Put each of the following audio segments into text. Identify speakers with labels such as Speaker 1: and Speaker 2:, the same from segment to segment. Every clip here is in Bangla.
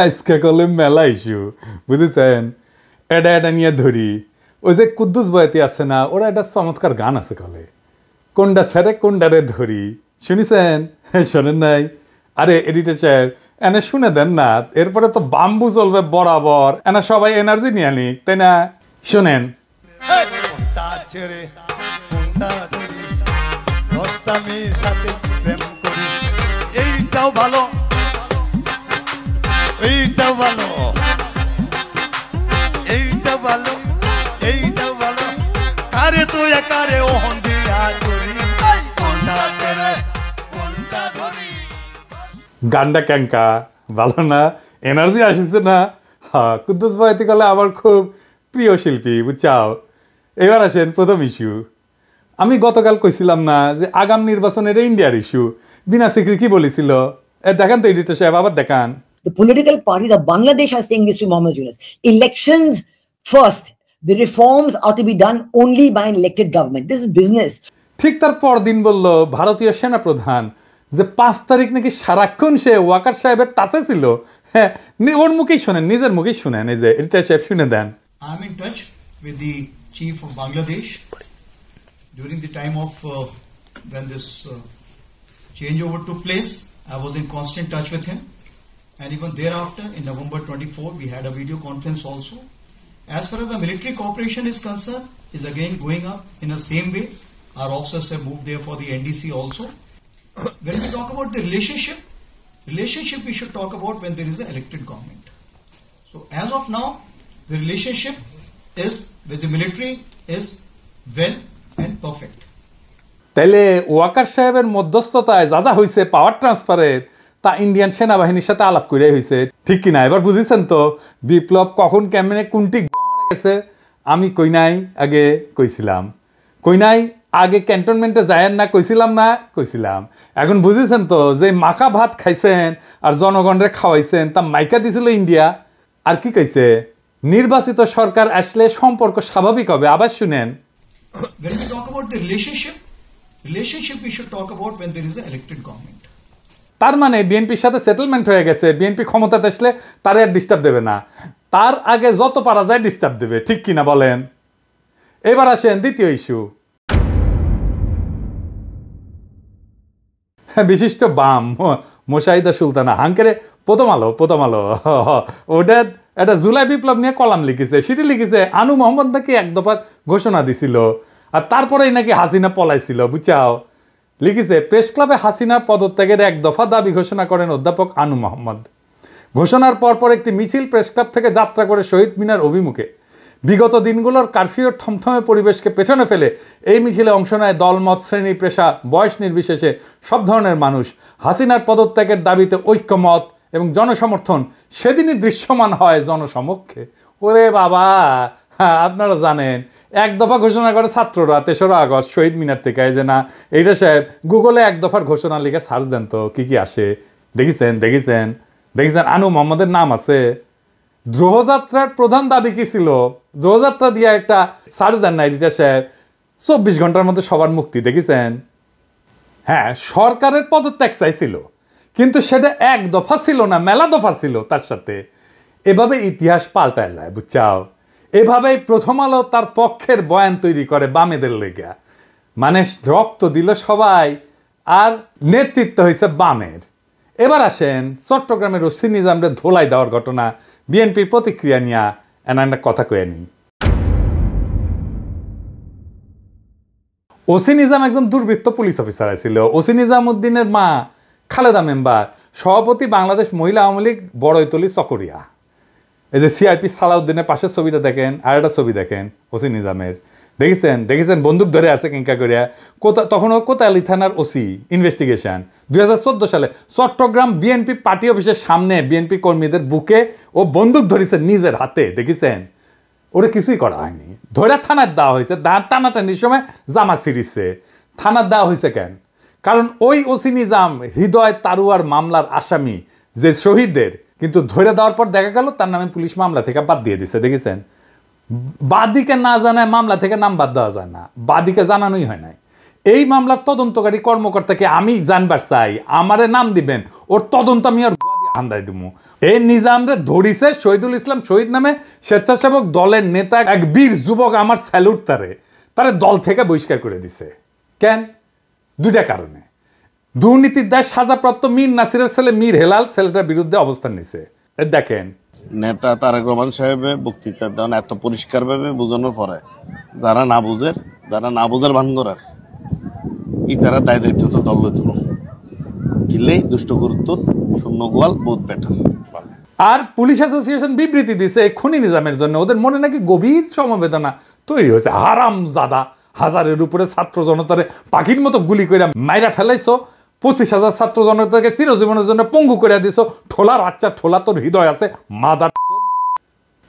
Speaker 1: আজকে কলে মেলা ইস্যু বুঝেছেন এটা এটা নিয়ে ধরি ওই যে কুদ্দুস বয়াতি আছে না ওরা একটা চমৎকার গান আছে কলে কোনটা ছেড়ে কোনটারে ধরি শুনিছেন শোনেন নাই আরে এডিটর সাহেব এনে শুনে দেন না এরপরে তো বাম্বু চলবে বরাবর এনা সবাই এনার্জি নিয়ে নিক তাই না শোনেন
Speaker 2: এইটাও ভালো এইটাও ভালো এইটাও ভালো এইটাও ভালো কারে তুই কারে ওহন দিয়া করি কোনটা ছেড়ে কোনটা ধরি
Speaker 1: গানটা ক্যাঙ্কা ভালো না এনার্জি আসিছে না হ্যাঁ কুদ্দুস বয়াতি কলে আমার খুব প্রিয় শিল্পী বুঝছাও এবার আসেন প্রথম ইস্যু আমি গতকাল কইছিলাম না যে আগাম নির্বাচনের ইন্ডিয়ার ইস্যু বিনা সিকরি কি বলেছিল দেখান তো এডিটর সাহেব আবার দেখান
Speaker 3: The political parties of Bangladesh are saying this to Mohammed Yunus. Elections first. The reforms are to be done only by an elected government. This is business.
Speaker 1: ঠিক তার পরদিন বলল ভারতীয় সেনা প্রধান যে 5 তারিখ নাকি সারাক্ষণ সে ওয়াকার সাহেবের টাচে ছিল হ্যাঁ ওর মুখেই শোনেন নিজের মুখেই শুনেন এই যে এডিটর সাহেব শুনে দেন
Speaker 4: I am in touch with the chief of Bangladesh during the time of when this changeover took place. I was in constant touch with him. And even thereafter, in November 24, we had a video conference also. As far as the military cooperation is concerned, is again going up in the same way. Our officers have moved there for the NDC also. When we talk about the relationship we should talk about when there is an elected government. So as of now, the relationship is with the military is well and perfect.
Speaker 1: তাইলে ওয়াকার সাহেবের মধ্যস্থতায় যা যা হয়েছে পাওয়ার ট্রান্সফারের তা ইন্ডিয়ান সেনাবাহিনীর সাথে আলাপ করে হয়েছে ঠিক কিনা এবার বুঝেছেন তো বিপ্লব কখন কেমনে কোনটি গেছে আমি কই নাই আগে কইছিলাম কই নাই আগে ক্যান্টনমেন্টে যায়েন না কইছিলাম না কইছিলাম এখন বুঝেছেন তো যে মাখা ভাত খাইছেন আর জনগণরে খাওয়াইছেন তা মাইকা দিছিল ইন্ডিয়া আর কি কইছে নির্বাচিত সরকার আসলে সম্পর্ক স্বাভাবিক হবে আবার শুনেন
Speaker 4: When we talk about the relationship we should talk about when there is an elected government.
Speaker 1: তার মানে বিএনপির সাথে সেটেলমেন্ট হয়ে গেছে বিএনপি ক্ষমতাতে আসলে তার আর ডিস্টার্ব দেবে না তার আগে যত পারা যায় ডিস্টার্ব দেবে ঠিক কিনা বলেন এবার আসেন দ্বিতীয় ইস্যু বিশিষ্ট বাম মোশাহিদা সুলতানা হাঙ্কেরে প্রথম আলো ওটা একটা জুলাই বিপ্লব নিয়ে কলাম লিখেছে সেটি লিখেছে আনু মোহাম্মদ নাকি এক দফার ঘোষণা দিছিল আর তারপরেই নাকি হাসিনা পলাইছিল বুঝাও লিখেছে প্রেস ক্লাবে হাসিনার পদত্যাগের এক দফা দাবি ঘোষণা করেন অধ্যাপক আনু মোহাম্মদ ঘোষণার পরপর একটি মিছিল প্রেস ক্লাব থেকে যাত্রা করে শহীদ মিনার অভিমুখে বিগত দিনগুলোর কারফিউর থমথমে পরিবেশকে পেছনে ফেলে এই মিছিলে অংশ নেয় দলমত শ্রেণী পেশা বয়স নির্বিশেষে সব ধরনের মানুষ হাসিনার পদত্যাগের দাবিতে ঐক্যমত এবং জনসমর্থন সেদিনই দৃশ্যমান হয় জনসমক্ষে ওরে বাবা হ্যাঁ আপনারা জানেন এক দফা ঘোষণা করে ছাত্ররা 3রা আগস্ট শহীদ মিনার থেকে এই যে না এইটা সাহেব গুগলে এক দফার ঘোষণা লিখে সার্চ দেন তো কি আসে দেখেছেন আনু মোহাম্মদের নাম আছে দ্রোহযাত্রার প্রধান দাবি কি ছিল দ্রোহযাত্রা দিয়ে একটা সার্চ দেন না এডিটর সাহেব 24 ঘন্টার মধ্যে সবার মুক্তি দেখেছেন হ্যাঁ সরকারের পদত্যাগ চাইছিল কিন্তু সেটা এক দফা ছিল না মেলা দফা ছিল তার সাথে এভাবে ইতিহাস পাল্টায় যায় বুঝছাও এভাবেই প্রথম আলো তার পক্ষের বয়ান তৈরি করে বামেদের লেগা মানে রক্ত দিল সবাই আর নেতৃত্ব হয়েছে বামের এবার আসেন চট্টগ্রামের ওসি নিজামরে ধোলাই দেওয়ার ঘটনা বিএনপির প্রতিক্রিয়া নিয়ে একটা কথা কয়ে নি ওসি নিজাম একজন দুর্বৃত্ত পুলিশ অফিসার ছিল ওসি নিজামউদ্দিনের মা খালেদা মেম্বার সভাপতি বাংলাদেশ মহিলা আওয়ামী লীগ বড়ইতলি চকরিয়া এই যে সিআরপি সালাউদ্দিনের পাশের ছবিটা দেখেন আর একটা ছবি দেখেন ওসি নিজামের দেখেছেন বন্দুক ধরে আছে কিংকা করিয়া তখনও কোতোয়ালি থানার ওসি ইনভেস্টিগেশন 2014 সালে চট্টগ্রাম বিএনপি পার্টি অফিসের সামনে বিএনপি কর্মীদের বুকে ও বন্দুক ধরেছে নিজের হাতে দেখেছেন ওরা কিছুই করা হয়নি ধরে থানার দেওয়া হয়েছে টানাটানির সময় জামা ছিঁড়িছে থানার দেওয়া হয়েছে কেন কারণ ওই ওসি নিজাম হৃদয় তারুয়ার মামলার আসামি যে শহীদদের কিন্তু ধরে দেওয়ার পর দেখা গেল তার নামে পুলিশ মামলা থেকে বাদ দিয়ে দিছে দেখেছেন বাদীকে না জানায় মামলা থেকে নাম বাদ দেওয়া যায় না বাদীকে জানানোই হয় নাই এই মামলার তদন্তকারী কর্মকর্তাকে আমি জানবার চাই আমারে নাম দিবেন ওর তদন্ত আমি আর আন্দাই দিমু। এই নিজামরে ধরিছে শহীদুল ইসলাম শহীদ নামে স্বেচ্ছাসেবক দলের নেতা এক বীর যুবক, আমার স্যালুট তারে দল থেকে বহিষ্কার করে দিছে। কেন? দুইটা কারণে। দুর্নীতির দায় সাজাপ্রাপ্ত মীর নাসিরের ছেলে মীর হেলাল ছেলেটার বিরুদ্ধে অবস্থান নিছে। দেখেন
Speaker 5: নেতা তারেক রহমান সাহেবের বক্তৃতা দেন এত পরিষ্কার ভাবে বোঝানোর পরে যারা না বুঝের ভান করার ইতারা দায় দায়িত্ব তো দল লইত কিলেই দুষ্ট গুরুত্ব শূন্য গোয়াল বহুত বেটার।
Speaker 1: আর পুলিশ অ্যাসোসিয়েশন বিবৃতি দিছে খুনি নিজামের জন্য ওদের মনে নাকি গভীর সমবেদনা তৈরি হয়েছে। হারাম জাদা, হাজারের উপরে ছাত্র জনতারে পাখির মতো গুলি করে মাইরা ফেলাইছো, 25,000 ছাত্র জনতাকে চিরজীবনের জন্য পঙ্গু করে দিছো। ঠোলার আচ্ছা ঠোলা তোর হৃদয় আছে মাদার।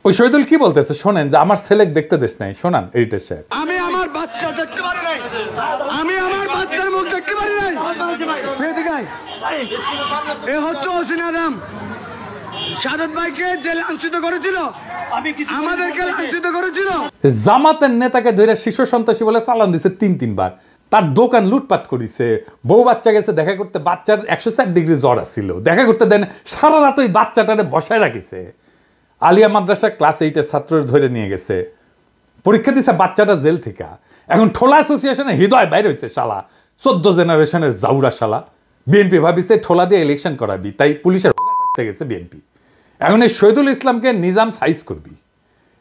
Speaker 1: ওই শহীদুল কি বলতেছে শোনেন, যে আমার ছেলে দেখতে দেশ নাই। শোনান এডিটর সাহেব।
Speaker 2: আমি আমার বাচ্চা দেখতে পারি নাই, আমি আমার বাচ্চার মুখ দেখতে পারি নাই। এ হচ্ছে হোসেন আদম, সাদত ভাইকে যে লাঞ্ছিত করেছিল, আমাদেরকে লাঞ্ছিত করেছিল।
Speaker 1: জামাতের নেতাকে ধরে শিশু সন্ত্রাসী বলে চালান দিছে 3-3 বার। তার দোকান লুটপাট করেছে, বউ বাচ্চা গেছে দেখা করতে, বাচ্চার 104 ডিগ্রি জ্বর আসছিল, দেখা করতে দেন, সারা রাত ওই বাচ্চাটারে বসায় রাখিছে। আলিয়া মাদ্রাসা ক্লাস 8-এর ছাত্রের ধরে নিয়ে গেছে, পরীক্ষা দিছে বাচ্চাটা জেল থেকে। এখন ঠোলা অ্যাসোসিয়েশনে হৃদয় বাইরে হয়েছে শালা, 14 জেনারেশনের জাউরা শালা। বিএনপি ভাবিছে ঠোলা দিয়ে ইলেকশন করাবি, তাই পুলিশের করতে গেছে বিএনপি। এখন এই শহীদুল ইসলামকে নিজাম সাইজ করবি।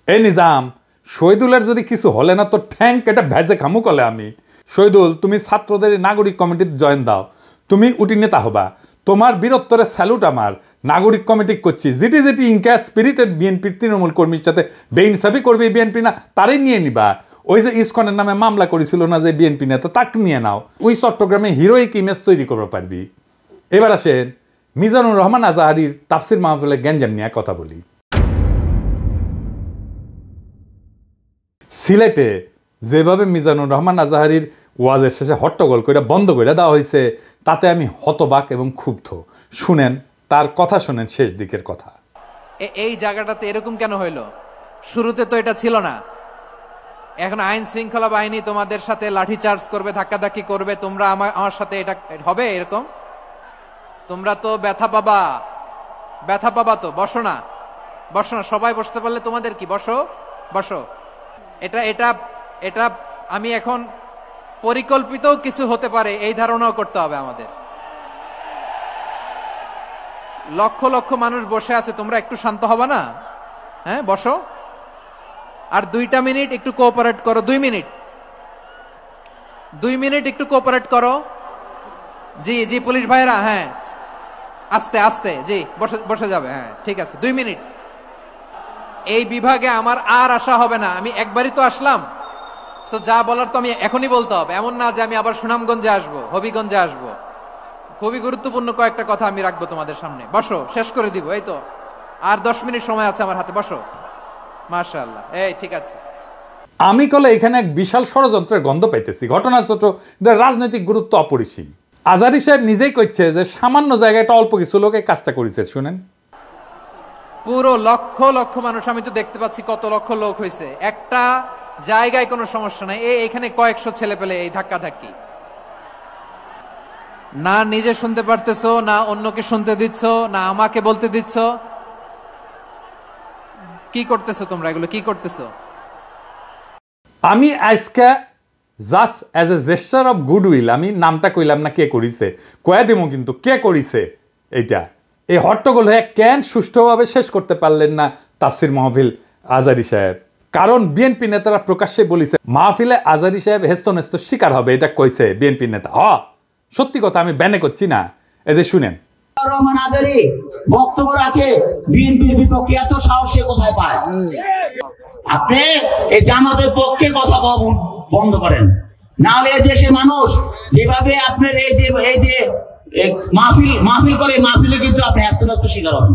Speaker 1: এই নিজাম, শহীদুলের যদি কিছু হলে না তো ঠ্যাঙ্ক এটা ভেজে খামু কলে আমি। শহীদুল, তুমি ছাত্রদের নাগরিক কমিটির জয়েন দাও, তুমি উটি নেতা হবা। তোমার বীরত্বরে স্যালুট আমার। নাগরিক কমিটি করছি, যেটি ইনকা স্পিরিটেড বিএনপির তৃণমূল কর্মীর সাথে বেইনসাফি করবে বিএনপি না তারই নিয়ে নিবা। ওই যে ইসকনের নামে মামলা করেছিল না যে বিএনপি নেতা, তাকে নিয়ে নাও। ওই চট্টগ্রামে হিরোইক ইমেজ তৈরি করতে পারবি। এবার আসেন মিজানুর রহমান আজাহারির তাফসির মাহফিলে গ্যাঞ্জাম নিয়ে কথা বলি। সিলেটে যেভাবে মিজানুর রহমান আজাহারির ওয়াজের শেষে হট্টগোল করে বন্ধ করে দেওয়া হয়েছে, তাতে আমি হতবাক এবং ক্ষুব্ধ। শুনেন তার কথা, শুনেন শেষ দিকের কথা।
Speaker 6: এই জায়গাটাতে এরকম কেন হইল? শুরুতে তো এটা ছিল না। এখন আইন শৃঙ্খলা বাহিনী তোমাদের সাথে লাঠিচার্জ করবে, ধাক্কাধাক্কি করবে, তোমরা আমার সাথে এটা হবে এরকম? তোমরা তো ব্যথা পাবা তো। বসো না, সবাই বসতে পারলে তোমাদের কি? বসো। এটা আমি এখন পরিকল্পিত কিছু হতে পারে এই ধারণাও করতে হবে আমাদের। লক্ষ লক্ষ মানুষ বসে আছে, তোমরা একটু শান্ত হবে না? হ্যাঁ, বসো। আর 2 মিনিট একটু কোঅপারেট করো। 2 মিনিট একটু কোঅপারেট করো। জি পুলিশ ভাইরা, হ্যাঁ আস্তে জি বসে যাবে। হ্যাঁ ঠিক আছে, 2 মিনিট। এই বিভাগে আমার আর আসা হবে না, আমি একবারই তো আসলাম। সো যা বলার তো আমি এখনই বলতে হবে, এমন না যে আমি আবার সুনামগঞ্জে আসবো, হবিগঞ্জে আসবো। খুবই গুরুত্বপূর্ণ কয়েকটা কথা আমি রাখবো তোমাদের সামনে। বসো, শেষ করে দিব। এই তো আর 10 মিনিট সময় আছে আমার হাতে। বসো। মাশাআল্লাহ, এই ঠিক আছে।
Speaker 1: আমি কলে এখানে এক বিশাল ষড়যন্ত্রের গন্ধ পাইতেছি। ঘটনাচক্র রাজনৈতিক গুরুত্ব অপরিসীম। আজারি সাহেব নিজেই কইছে যে সামান্য জায়গায় একটা অল্প কিছু লোক এই কাজটা করেছে। শুনেন,
Speaker 6: পুরো লক্ষ লক্ষ মানুষ, আমি তো দেখতে পাচ্ছি কত লক্ষ লোক হয়েছে। একটা জায়গায় কোনো সমস্যা নাই, এখানে কয়েকশো ছেলে পেলে এই ধাক্কাধাক্কি। না নিজে শুনতে পারতেছো, না অন্যকে শুনতে দিচ্ছ, না আমাকে বলতে দিচ্ছ। কি করতেছো তোমরা? এগুলো কি করতেছো?
Speaker 1: আমি আজকে just as a gesture of goodwill, আমি নামটা কইলাম না কে করিছে, কয়া দেবো কিন্তু কে করিছে এইটা। এই হট্টগোল হয়ে কেন সুষ্ঠুভাবে শেষ করতে পারলেন না তাফসির মাহফিল আজারি সাহেব? কারণ বিএনপি নেতারা প্রকাশ্যে বলিছে মাহফিলে আজারি সাহেব হেস্তনেস্ত শিকার হবে, এটা কইছে বিএনপি নেতা। সত্যি কথা, আমি ব্যানে করছি না। এই যে শুনেন,
Speaker 7: রহমান আজারি বক্তব্য রাখে বিএনপির বিপক্ষে, এত সাহস সে কোথায় পায়? আপনি এই জামাতের পক্ষে কথা বন্ধ করেন, নাহলে দেশের মানুষ যেভাবে আপনার এই যে মাহফিল করে, মাহফিলে কিন্তু আপনি হ্যাস্ত শিকার হবেন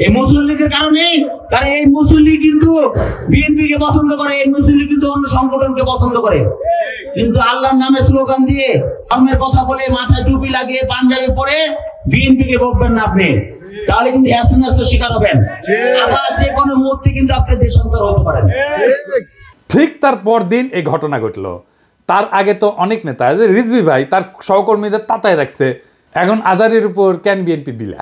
Speaker 7: এই মুসলিম লীগের কারণে। কারণ এই মুসলিম লীগ কিন্তু বিএনপি কে পছন্দ করে, এই মুসলিম লীগ কিন্তু অন্য সংগঠনকে পছন্দ করে। কিন্তু আল্লাহর নামে স্লোগান দিয়ে, ধর্মের কথা বলে, মাথায় টুপি লাগিয়ে, পাঞ্জাবি পরে বিএনপি কে বকবেন না আপনি, তাহলে কিন্তু হ্যাস্ত শিকার হবেন। আবার যে কোনো মুহূর্তে কিন্তু আপনি দেশান্তর হতে পারেন।
Speaker 1: ঠিক তার পর দিন এই ঘটনা ঘটলো। তার আগে তো অনেক নেতা, রিজভী ভাই তার সহকর্মীদের তাতায় রাখছে, এখন আজারির উপর কেন বিএনপি বিলা?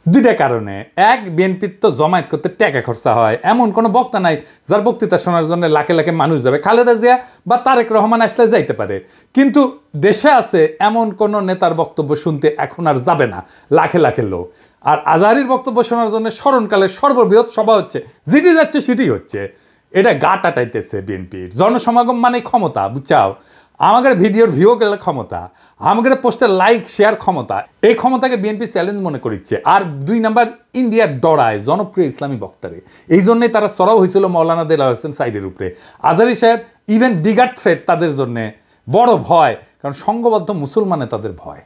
Speaker 1: দুইটা কারণে। এক, বিএনপির তো জমায়েত করতে টাকা খরচা হয়, এমন কোনো বক্তা নাই যার বক্তৃতা শোনার জন্য লাখে লাখে মানুষ যাবে। খালেদা জিয়া বা তারেক রহমান আসলে যাইতে পারে, কিন্তু দেশে আছে এমন কোন নেতার বক্তব্য শুনতে এখন আর যাবে না লাখে লাখে লোক। আর আজহারীর বক্তব্য শোনার জন্য স্মরণকালের সর্ববৃহৎ সভা হচ্ছে, যেটি যাচ্ছে সেটি হচ্ছে। এটা গা টাটাইতেছে বিএনপির। জনসমাগম মানে ক্ষমতা, বুঝছাও? আমাদের ভিডিওর ভিউ গেলে ক্ষমতা, আমাদের পোস্টের লাইক শেয়ার ক্ষমতা, এই ক্ষমতাকে বিএনপি চ্যালেঞ্জ মনে করিচ্ছে। আর 2 নাম্বার, ইন্ডিয়ার ডরায় জনপ্রিয় ইসলামী বক্তারে, এই জন্যই তারা চড়াও হয়েছিল মৌলানা দেলাওয়ার হোসেন সাইদের উপরে। আজহারী সাহেব ইভেন বিগার থ্রেট তাদের জন্য, বড় ভয়, কারণ সংঘবদ্ধ মুসলমানে তাদের ভয়।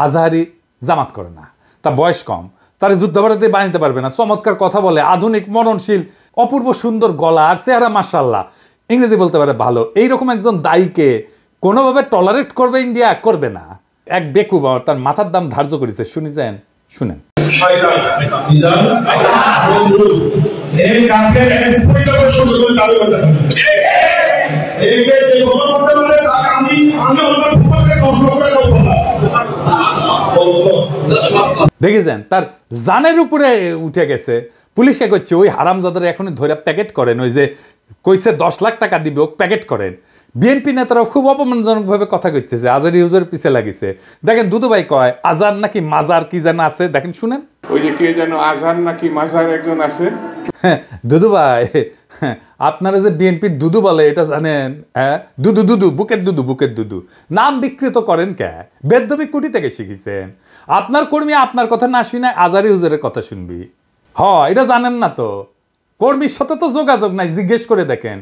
Speaker 1: আজহারী জামাত করে না, তার বয়স কম, তারা যুদ্ধাপরাধী বানাইতে পারবে না, চমৎকার কথা বলে, আধুনিক মননশীল, অপূর্ব সুন্দর গলা আর চেহারা মাশাআল্লাহ, ইংরেজি বলতে পারে ভালো। এইরকম একজন দায়ীকে কোনোভাবে টলারেট করবে ইন্ডিয়া? করবে না। এক বেকুব তার মাথার দাম ধার্য করেছে, শুনেছেন? শুনেন। দেখেছেন তার জানের উপরে উঠে গেছে। পুলিশকে করছে ওই হারামজাদার এখনই ধরে প্যাকেট করেন, ওই যে কইছে 10 লাখ টাকা দিবে, ও প্যাকেট করেন। বিএনপি নেতারাও খুব অপমানজনক ভাবে কথা কইছে যে আজহারী হুজুরের পিছে লাগিছে। দেখেন দুদু ভাই কয় আজহার নাকি মাজার কি যেন আছে, দেখেন শুনেন।
Speaker 8: ওই যে কে যেন আজহার নাকি মাজার একজন আছে।
Speaker 1: দুদু ভাই, আপনারা যে বিএনপির দুদু বলে এটা জানেন? হ্যাঁ, দুদু দুদু, বুকের দুদু, বুকের দুদু নাম বিকৃত করেন কে? বেদবি কুটি থেকে শিখেছেন। আপনার কর্মী আপনার কথা না শুনে আজহারী হুজুরের কথা শুনবি? এটা জানেন না তো? কর্মীর সাথে তো যোগাযোগ নাই, জিজ্ঞেস করে দেখেন।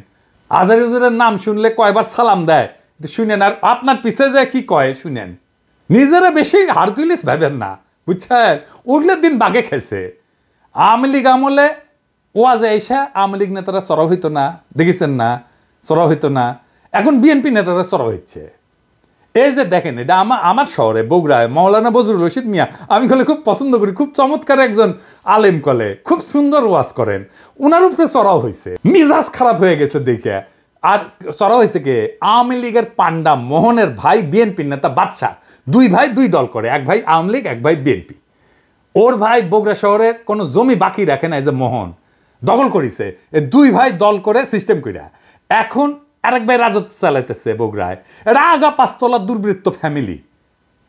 Speaker 1: আজহারী হুজুরের নাম শুনলে কয়বার সালাম দেয় শুনেন, আর আপনার পিছে যে কি কয় শুনেন। নিজেরা বেশি হারকুলিস ভাবেন না, বুঝছেন? উঠলে দিন বাগে খেয়েছে। আওয়ামী লীগ আমলে ওয়াজে এসে আওয়ামী লীগ নেতারা চড়াও হইতো না, দেখেছেন না? চড়াও হইতো না। এখন বিএনপি নেতারা চড়াও হচ্ছে। এই যে দেখেন, এটা আমার শহরে বগুড়ায় মৌলানা বজরুল রশিদ মিয়া, আমি কলে খুব পছন্দ করি, খুব চমৎকার একজন আলেম, কলে খুব সুন্দর ওয়াজ করেন। ওনার উপরে চড়াও হয়েছে, মিজাজ খারাপ হয়ে গেছে দেখে। আর চড়াও হয়েছে কে? আওয়ামী লীগের পান্ডা মোহনের ভাই বিএনপির নেতা বাদশাহ। 2 ভাই 2 দল করে, এক ভাই আওয়ামী লীগ, এক ভাই বিএনপি। ওর ভাই বগুড়া শহরের কোনো জমি বাকি রাখে না, এই যে মোহন দখল করেছে। 2 ভাই দল করে সিস্টেম কইরা এখন আরেক ভাই রাজত্ব চালাইতেছে বগুড়ায়। রাগা 5 তলার দুর্বৃত্ত ফ্যামিলি।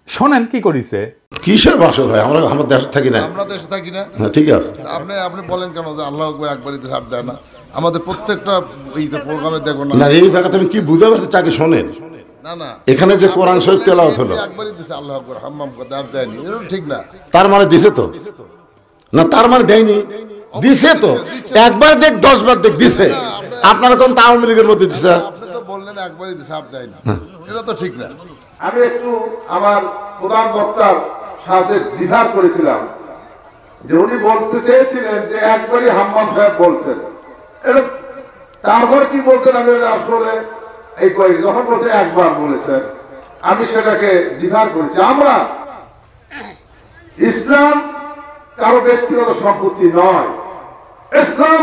Speaker 1: শোনেন কি করিছে।
Speaker 9: কিসের ভাষা ভাই? আমরা আমার দেশে থাকি না।
Speaker 10: আমরা দেশে থাকি না,
Speaker 9: ঠিক আছে।
Speaker 10: আপনি বলেন কেন যে আল্লাহু আকবার একবারই ছাড় দেয় না? আমাদের প্রত্যেকটা এই প্রোগ্রামে দেখো না,
Speaker 9: এই জায়গাতে আমি কি বুঝতে পারছি তাকে শোনেন।
Speaker 10: না
Speaker 9: এখানে যে কোরআন শরীফ তেলাওয়াত হলো,
Speaker 10: একবারই দিছে আল্লাহু আকবার, হাম্মাম কথা আর দেয়নি, এটা ঠিক না।
Speaker 9: তার মানে দিছে তো না? তার মানে দেয়নি, দিছে তো। একবার দেখ 10 বার দেখ দিছে। আপনারা কোন আওয়ামী লীগের মধ্যে দিছে?
Speaker 10: আপনি তো বললেন একবারই দিছে আর দেয়নি, এটা তো ঠিক না। আমি একটু আমার প্রধান বক্তার সাথে দ্বিধার করেছিলাম যে উনি বলতে চেয়েছিলেন যে একবারই হাম্মাম সাহেব বলছেন, এটা তারপর কি বলছেন আমি আসলে এই করি, যখন বলছে একবার বলেছেন আমি সেটাকে দ্বিধার করেছি। আমরা ইসলাম কারো ব্যক্তিগত সম্পত্তি নয়, ইসলাম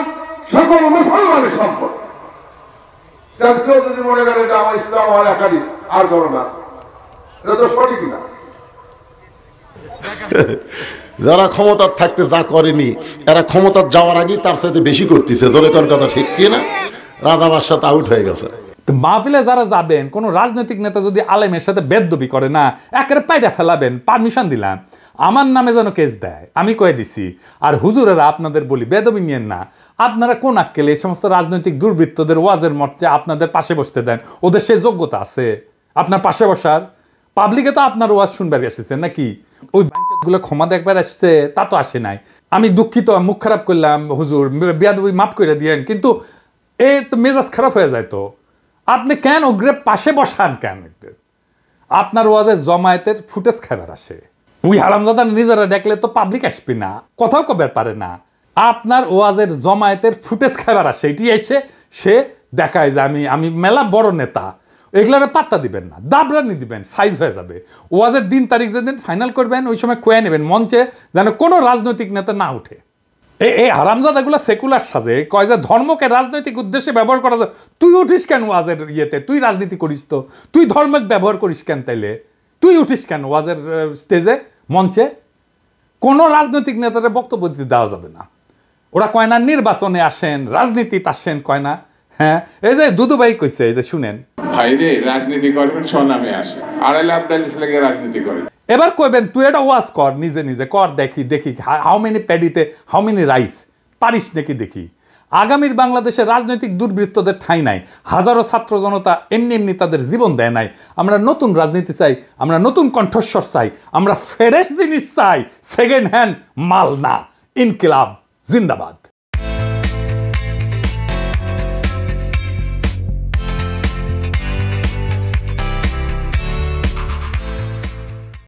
Speaker 10: সকল মুসলমানের সম্পদ। কেউ যদি মনে করে এটা আমার ইসলাম আমার একাধিক আর করো না, এটা তো সঠিক না।
Speaker 9: যারা ক্ষমতার থাকতে যা করেনি, এরা ক্ষমতার যাওয়ার আগেই তার সাথে বেশি করতেছে। তোর কোন কথা ঠিক কি না? রাধাবার সাথে আউট হয়ে গেছে।
Speaker 1: মাহফিলে যারা যাবেন, কোন রাজনৈতিক নেতা যদি আলেমের সাথে বেদবি করে না, একেবারে পায়দা ফেলাবেন, পারমিশন দিলাম, আমার নামে যেন কেস দেয়, আমি কয়ে দিছি। আর হুজুরেরা আপনাদের বলি বেদবি নিয়েন না। আপনারা কোন আক্কেলে এই সমস্ত রাজনৈতিক দুর্বৃত্তদের ওয়াজের মঞ্চে আপনাদের পাশে বসতে দেন? ওদের সেই যোগ্যতা আছে আপনার পাশে বসার? পাবলিকে তো আপনার ওয়াজ শুনবার এসেছেন নাকি? ওই বাঞ্চতগুলো ক্ষমা দেখবার আসছে, তা তো আসে নাই। আমি দুঃখিত, মুখ খারাপ করলাম, হুজুর বেয়াদবি মাফ করে দিয়েন, কিন্তু এই তো মেজাজ খারাপ হয়ে যায়। তো আপনি কেন ওগ্রে পাশে বসান কেন? আপনার ওয়াজের জমায়েতের ফুটেজ খাবার আসে, ওই হারামজাদা নিজেরা দেখলে তো পাবলিক আসবে না, কথাও কবার পারে না। আপনার ওয়াজের জমায়েতের ফুটেজ খাবার আসে, এটি এসে সে দেখায় যে আমি মেলা বড় নেতা। এগুলোর পাত্তা দিবেন না, দাবরানি দিবেন, সাইজ হয়ে যাবে। ওয়াজের দিন তারিখ যেদিন ফাইনাল করবেন ওই সময় খোয়া নেবেন মঞ্চে, যেন কোনো রাজনৈতিক নেতা না উঠে। এই হারামজাদাগুলো সেকুলার সাজে কয় যে ধর্মকে রাজনৈতিক উদ্দেশ্যে ব্যবহার করা যায়। তুই উঠিস কেন ওয়াজের ইয়েতে? তুই রাজনীতি করিস তো, তুই ধর্মকে ব্যবহার করিস কেন? তাইলে তুই উঠিস কেন ওয়াজের স্টেজে, মঞ্চে? কোনো রাজনৈতিক নেতাদের বক্তব্য দিতে দেওয়া যাবে না। ওরা কয় না নির্বাচনে আসেন, রাজনীতিতে আসেন, কয় না। হ্যাঁ, এই যে দুদুভাই কইছে, এই যে শুনেন,
Speaker 8: ভাইরে রাজনীতি করবেন স্বনামে আসে, আড়াইলে আপনার লেগে রাজনীতি করেন।
Speaker 1: এবার কইবেন তুই এটা ওয়াজ কর, নিজে নিজে কর, দেখি দেখি হাউ মেনি প্যাডিতে হাউ মেনি রাইস, পারিস নাকি দেখি। আগামীর বাংলাদেশে রাজনৈতিক দুর্বৃত্তদের ঠাঁই নাই। হাজারো ছাত্র জনতা এমনি এমনি তাদের জীবন দেয় নাই। আমরা নতুন রাজনীতি চাই, আমরা নতুন কণ্ঠস্বর চাই, আমরা ফ্রেশ জিনিস চাই, সেকেন্ড হ্যান্ড মাল না। ইনকিলাব জিন্দাবাদ।